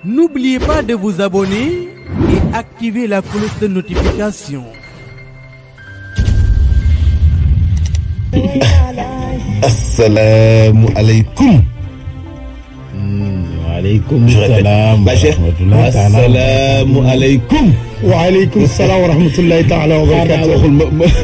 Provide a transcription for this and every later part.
N'oubliez pas de vous abonner et activer la cloche de notification. Assalamu alaikum. Waaleykum Je répète. salaam. Ba Cheikh. Assalamu alaikum. waaleykum salaam wa rahmatullahi taala wa barakaatu. waxul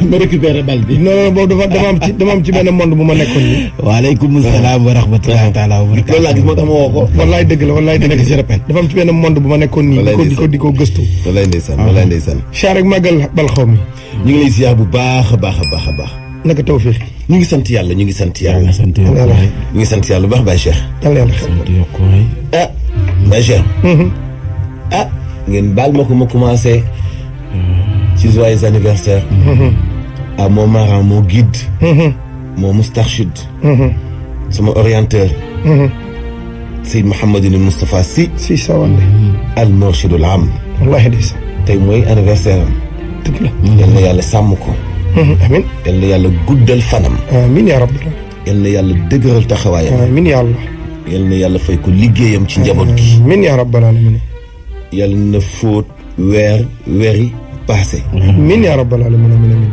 ma récupéré bal bi. non non boobu dama am ci benn monde bu ma nekkoon nii. waaleykum salaam wa rahmatullahi taala wa barakaatu. loolu laa gis moo tax ma woo ko. wallaay dëgg la wallaay dëgg la je répète. dafa am ci benn monde bu ma nekkoon nii. di ko gëstu. wallaay ndeysaan. Cheikh rek màggal bal xaw mi. ñu ngi lay ziar bu baax a baax a baax a baax. naka tawfiix. ñu ngi sant yàlla ñu ngi sant yàlla. sant yàlla yàlla ñu ngi sant yàlla bu baax Baye Cheikh. yàlla sant yokku waay. ah Baye Cheikh. ah ngeen baal ma ko ma commencé. ci joyeux anniversaire. à mon marin mon guide. mon moustarchid. sama orienteur. Seyd Mouhamadou Moustapha Sy. si sa wàll. al murshidul am. wallaahi ndeysaan. tey mooy anniversaire am. dëgg la. yal na yàlla sàmm ko. amiin. yal na yàlla guddal fanam. amiin yaa rabbi. yal na yàlla dëgëral taxawaayam. amiin yaa Allah. yal na yàlla fay ko liggéeyam ci njaboot gi. amiin yaa rabbal aalamiin. yal na fóot weeri passé. amiin yaa rabbal aalamiin amiin.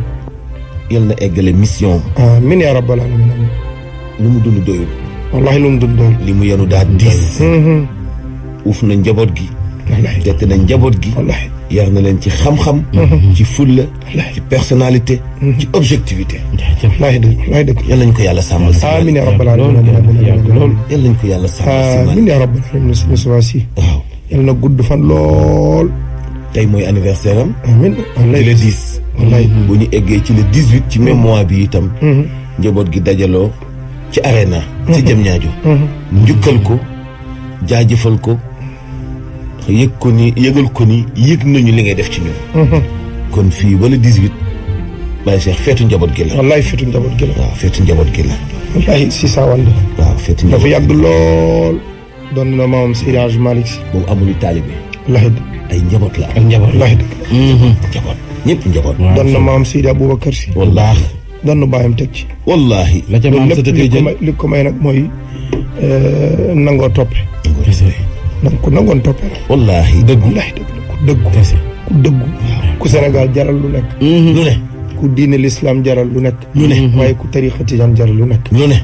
yal na eggale mission. amiin yaa rabbal aalamiin amiin. lu mu dund doyul. wallaahi lu mu dund doyul. li mu yenu daa diis. uuf na njaboot gi. wallaahi tette na njaboot gi. wallaahi. yar na leen ci xam-xam. ci fulla. ci personnalité. ci objectivité. wallaahi dëgg wallaahi dëgg. yal nañ ko yàlla sàmmal si. amiin yaa rabbal aalamiin lool. yal nañ ko yàlla sàmmal si. amiin yaa rabbal aalamiin si Moustapha Sy. waaw yal na gudd fan lool. tey mooy anniversaire am. amiin ci le 10. wallaay. bu ñu eggee ci le 18 ci même mois bi itam. njaboot gi dajaloo ci arena. ci jëm ñaajo. njukkal ko jaajëfal ko yëg ko ni yëgal ko ni yëg nañu li ngay def ci ñun. kon fii wala 18 Baye Cheikh feetu njaboot gi la. wallaay feetu njaboot gi la. waaw feetu njaboot gi la. wallaay si saa wàll. waaw feetu njaboot dafa yàgg lool. doon na maamam Seydi Hadji Malick Sy. boobu amul taalibe. wallaay ay njaboot la. ak njaboot. wallaay dëgg. njaboot ñëpp njaboot. doon na maam Seydi Aboubacar Sy. wallaahi. doon na bàyyam teg ci. wallaahi. la ca maam sa tëddee jël li ko may nag mooy nangoo toppe. donc ku nangoon toppe la. wallaahi. dëgg. wallaay dëgg la ku dëggu. kese. ku dëggu. ku Sénégal jaral lu nekk. lu ne. ku diine l'islam jaral lu nekk. lu ne. waaye ku tarixa tijaan jaral lu nekk. lu ne.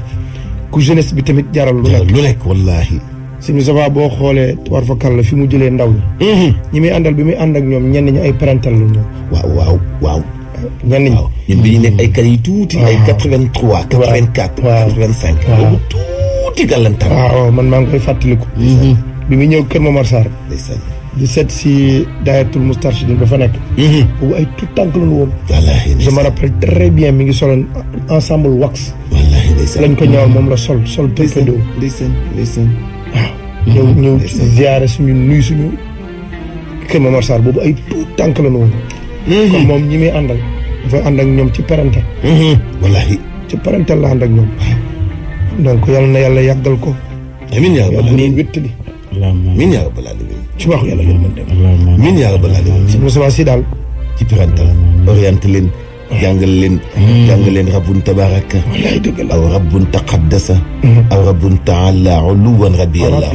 ku jeunesse bi tamit jaral lu nekk. lu nekk wallaahi. suñu safa boo xoolee war fa kàll fi mu jëlee ndaw ñi. ñi muy àndal bi muy ànd ak ñoom ñenn ñi ay parental la ñu. waaw. ñenn ñi. waaw ñun bi ñu nekk ay kër yi tuuti. ay 83 84. waaw 85. waaw boobu tuuti gàllantaan. waaw man maa ngi koy fàttaliku. bi muy ñëw Kër Momar Sarr. ndeysaan. di seet si daayatul Moustarchidine ba fa nekk. boobu ay tout tànk la ñu woon. wallaahi je me rappelle très bien mi ngi soloon ensemble wax. wallaahi ndeysaan. lañ ko ñëwal moom la sol torpedo. ndeysaan. waaw ñëw ziyaare suñu nuyu suñu Kër Momar Sarr boobu ay tout tànk la ñu woon. kon moom ñi muy àndal dafa ànd ak ñoom ci parental. wallaahi. ci parental la ànd ak ñoom. donc yal na yàlla yàggal ko. amiin yaa rabbal yàlla aalamiin. nañu wéttali. amiin yaa rabbal aalamiin. ci waxu yàlla yéen mën dem. amiin yaa rabbal aalamiin. si Moustapha Sy daal. ci parental. orienté leen. jàngal leen rabbun tabaraka. wallaay dëgg la. aw rabbun taqaddasa. aw rabbun taala uluwan rabbi allah.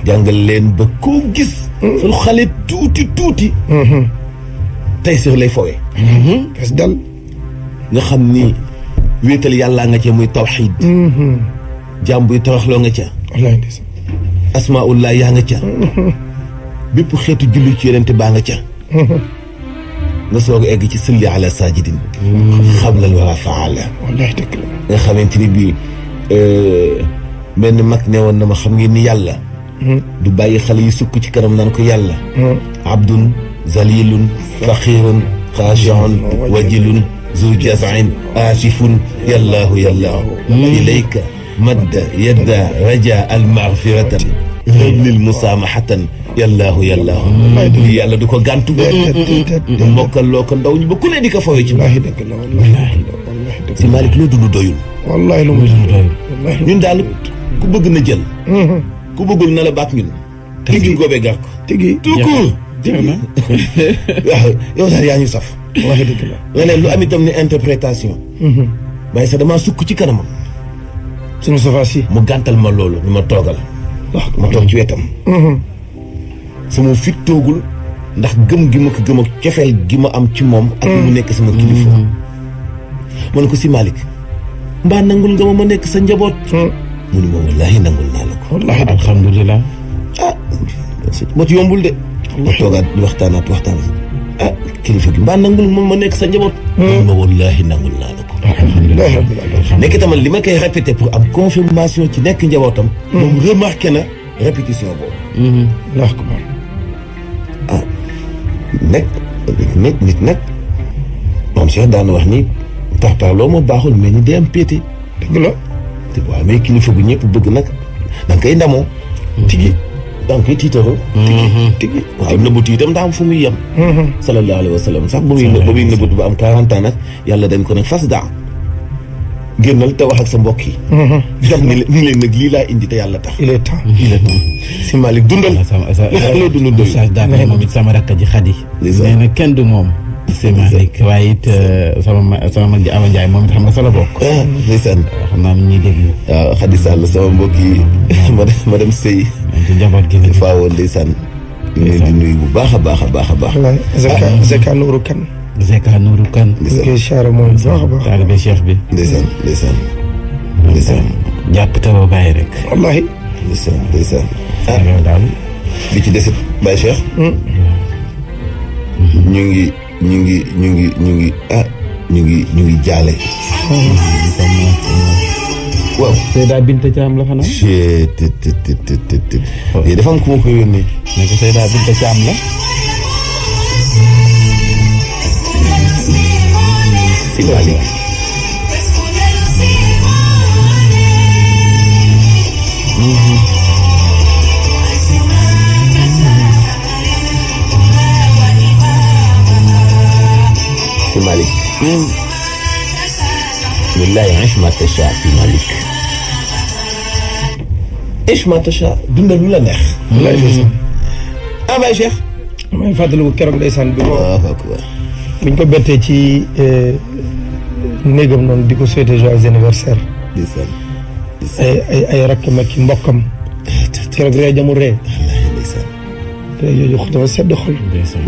jàngal leen ba koo gis. sunu xale tuuti. tey sur lay fowee. parce que daal. nga xam ni wéetal yàllaa nga ca muy tawxiid. jàmm buy toroxloo nga ca. wallaay ndeysaan. asmaullah yaa nga ca. bépp xeetu julli ci yonente baa nga ca. nga soog a egg ci salli ala sajidin. xablal wara faala. wallaay dëgg la. nga xamante ni bii benn mag ne woon na ma xam ngeen ni yàlla. du bàyyi xale yi sukk ci kanam naan ko yàlla. abdun zalilun faqirun xaashiun wajilun zu jazain asifun yallaahu ilayka madda yadda raja almaghfiratan lil musaamahatan yallaahu lii yàlla du ko gàntu. mokkal loo ko ndaw ñu ba ku ne di ko fawee ci. wallaahi dëgg la wallaahi dëgg. si Malick loo dund doyul. wallaahi lu mu dund doyul. ñun daal ku bëgg na jël. ku bëggul na la baat ñun. tigi góobee gar ko. tigi tukku. waaw yow daal yaa ñu saf. wallaahi dëgg la. leneen lu am itam ni interprétation. waaye sax damaa sukk ci kanamam. suñu Moustapha Sy. mu gàntal ma loolu ni ma toogal. ma toog ci wetam. sama fit toogul ndax gëm gi ma ko gëm ak cofeel gi ma am ci moom ak mu nekk sama kilifa ma ne ko si Malick mbaa nangul nga ma nekk sa njaboot mu ni ma wallaahi nangul naa la ko wallaahi alhamdulilah. mot yombul de ma toogaat di waxtaan kilifa gi mbaa nangul ma nekk sa njaboot mu ni ma wallaahi nangul naa la ko nekk tamit li ma koy répété pour am confirmation ci nekk njabootam moom remarqué na répétition boobu nit nag maam Cheikh daan wax ni parparloo ma baaxul mais ni day am péete dëgg la te boo amee kilifa gu ñëpp bëgg nag da nga koy ndamoo tigi da nga koy tiitaroo tigi waaw nëbbatu itam daa am fu muy yem sallallahu alayhi wa sallam sax ba muy nëbbatu ba am 40 ans nag yàlla dañ ko ne fas daa génnal te wax ak sa mbokk yi jox ni leen nag lii laa indi te yàlla tax il est temps si Malick dundal loo dund doy daal moom it sama rakk ji Xadi nee na kenn du moom si Malick waaye it sama mag ji Awa Ndiaye moom it xam nga sa la bokk ndeysaan xam naa ni ñuy déglu waaw Xadi Sall sama mbokk yi ma dem sëy ci njaboot gi faawoo ndeysaan ñu leen di nuyu bu baax a baax a baax a baax Zeka Nourou Kane Zeka Nourou Kane koy siyaare mooy bu baax a baax taalibe Cheikh bi ndeysaan jàpp taw bàyyi rek wallaahi ndeysaan yow daal li ci desit Baye Cheikh ñu ngi jaale waaw Seyda Binta Thiam la xanaa te dafa am ku ma ko yónnee ne ko Seyda Binta Thiam la si Malick si Malick wallahi ish ma tasha si Malick ish ma tasha dundal lu la neex wallahi Baye Cheikh maa ngi fàttaliku keroog ndeysaan buñ ko bettee ci néegam noonu di ko souhaiter joyeux anniversaire ay rakk mag ci mbokkam keroog ree jamu ree ree jooju dafa sedd xol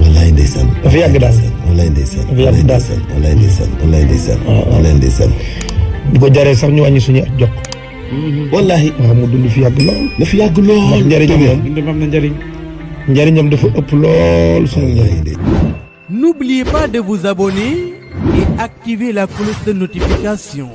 wallaay ndeysaan dafa yàgg daal wallaay ndeysaan dafa yàgg daal wallaay ndeysaan bu ko jaree sax ñu wàññi suñu at jox wallahi waaw mu dund fi yàgg lool dafa yàgg lool njëriñam moom dundam am na njëriñ njëriñam dafa ëpp lool suñu njëriñ. N'oubliez pas de vous abonner et activer la cloche de notification.